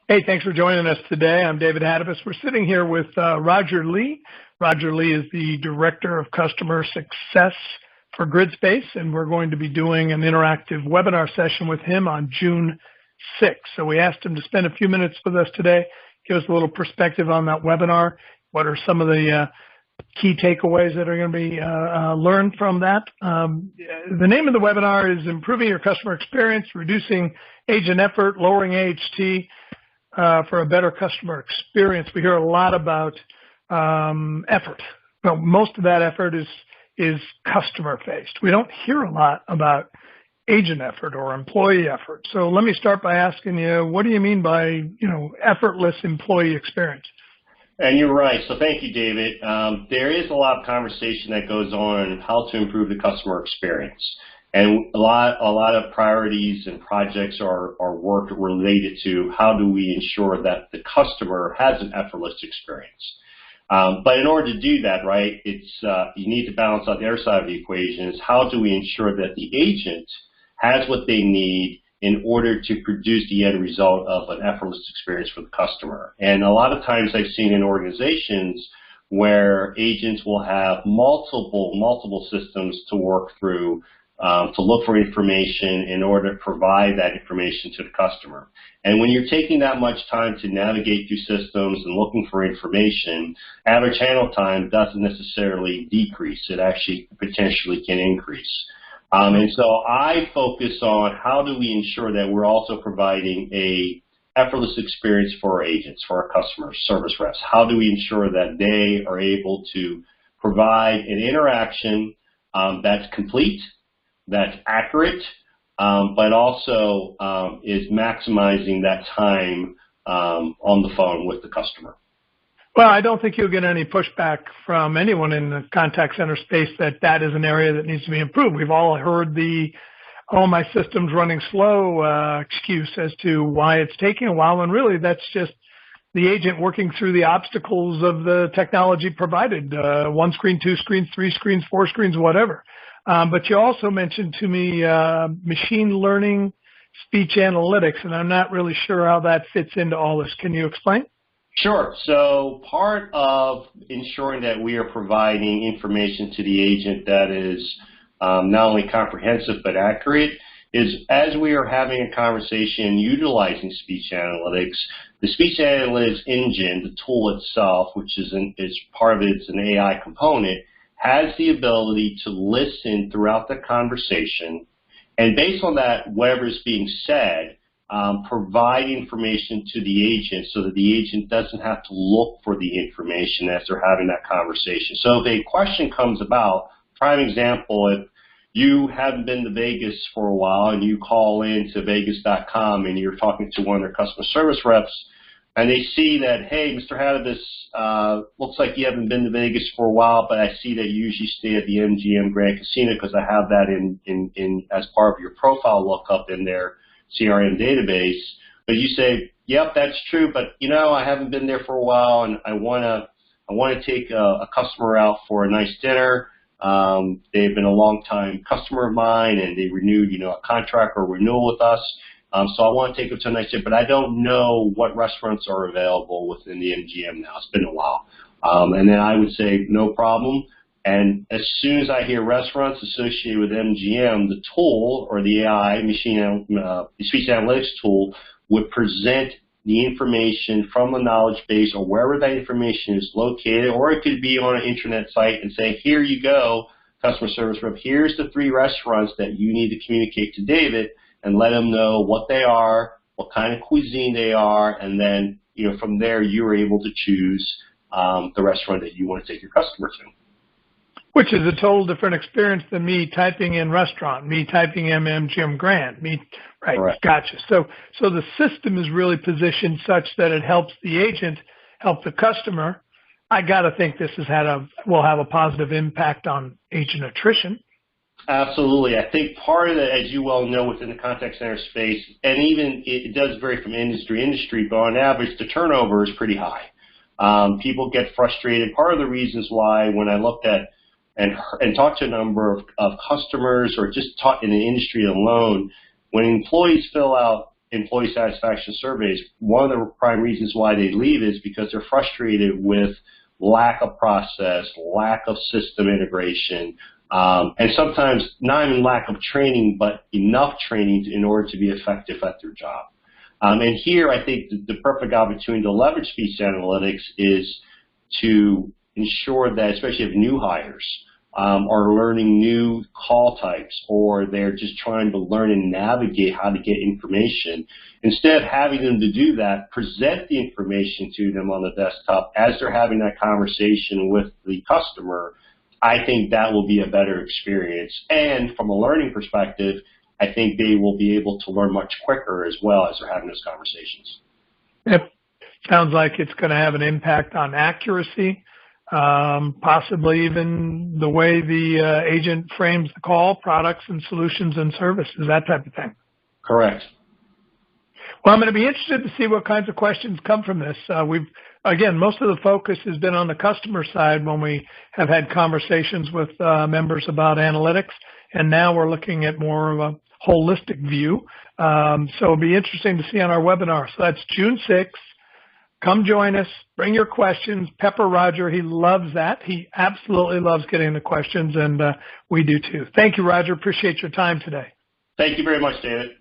Hey, thanks for joining us today. I'm David Hadobas. We're sitting here with Roger Lee. Roger Lee is the Director of Customer Success for GridSpace, and we're going to be doing an interactive webinar session with him on June 6th. So we asked him to spend a few minutes with us today, give us a little perspective on that webinar. What are some of the key takeaways that are going to be learned from that? The name of the webinar is Improving Your Customer Experience, Reducing Agent Effort, Lowering AHT, for a better customer experience. We hear a lot about effort. Well, most of that effort is customer-faced. We don't hear a lot about agent effort or employee effort. So let me start by asking you, what do you mean by, effortless employee experience? And you're right. So thank you, David. There is a lot of conversation that goes on how to improve the customer experience. And a lot of priorities and projects are work related to how do we ensure that the customer has an effortless experience. But in order to do that, right, it's you need to balance out the other side of the equation is how do we ensure that the agent has what they need in order to produce the end result of an effortless experience for the customer. And a lot of times I've seen in organizations where agents will have multiple systems to work through to look for information in order to provide that information to the customer. And when you're taking that much time to navigate through systems and looking for information, average handle time doesn't necessarily decrease. It actually potentially can increase. And so I focus on how do we ensure that we're also providing a effortless experience for our agents, for our customers, service reps. How do we ensure that they are able to provide an interaction that's complete, that's accurate, but also is maximizing that time on the phone with the customer? Well, I don't think you'll get any pushback from anyone in the contact center space that is an area that needs to be improved. We've all heard the, oh, my system's running slow excuse as to why it's taking a while, and really that's just the agent working through the obstacles of the technology provided, one screen, two screens, three screens, four screens, whatever. But you also mentioned to me machine learning, speech analytics, and I'm not really sure how that fits into all this. Can you explain? Sure. So part of ensuring that we are providing information to the agent that is not only comprehensive but accurate is as we are having a conversation utilizing speech analytics, the speech analytics engine, the tool itself, which is part of it, it's an AI component, has the ability to listen throughout the conversation, and based on that, whatever is being said, provide information to the agent so that the agent doesn't have to look for the information as they're having that conversation. So if a question comes about, prime example, if you haven't been to Vegas for a while and you call in to Vegas.com and you're talking to one of their customer service reps, and they see that, hey, Mr. Hadobas, looks like you haven't been to Vegas for a while, but I see that you usually stay at the MGM Grand Casino because I have that in as part of your profile lookup in their CRM database. But you say, yep, that's true, but I haven't been there for a while, and I want to take a customer out for a nice dinner. They've been a long-time customer of mine, and they renewed, a contract or renewal with us. So I want to take them to a nice dinner, but I don't know what restaurants are available within the MGM now. It's been a while. And then I would say, no problem. And as soon as I hear restaurants associated with MGM, the tool or the AI speech analytics tool would present the information from the knowledge base or wherever that information is located, or it could be on an internet site and say, here you go, customer service rep, here's the 3 restaurants that you need to communicate to David, and let them know what they are, what kind of cuisine they are, and then from there you're able to choose the restaurant that you want to take your customer to. Which is a total different experience than me typing in restaurant, me typing in MGM Grand, right? Correct. Gotcha. So the system is really positioned such that it helps the agent, help the customer. I got to think this will have a positive impact on agent attrition. Absolutely. I think part of it, as you well know, within the contact center space, and even it does vary from industry to industry, but on average, the turnover is pretty high. People get frustrated. Part of the reasons why when I looked at and talked to a number of customers or just taught in the industry alone, when employees fill out employee satisfaction surveys, one of the prime reasons why they leave is because they're frustrated with lack of process, lack of system integration, and sometimes not even lack of training, but enough training in order to be effective at their job. And here, I think the perfect opportunity to leverage speech analytics is to ensure that, especially if new hires are learning new call types, or they're just trying to learn and navigate how to get information, instead of having them to do that, present the information to them on the desktop as they're having that conversation with the customer. I think that will be a better experience. And from a learning perspective, I think they will be able to learn much quicker as well as they're having those conversations. Yep. Sounds like it's going to have an impact on accuracy, possibly even the way the agent frames the call, products and solutions and services, that type of thing. Correct. Well, I'm going to be interested to see what kinds of questions come from this. Again, most of the focus has been on the customer side when we have had conversations with members about analytics, and now we're looking at more of a holistic view. So it'll be interesting to see on our webinar. So that's June 6th. Come join us. Bring your questions. Pepper Roger. He loves that. He absolutely loves getting the questions, and we do too. Thank you, Roger. Appreciate your time today. Thank you very much, David.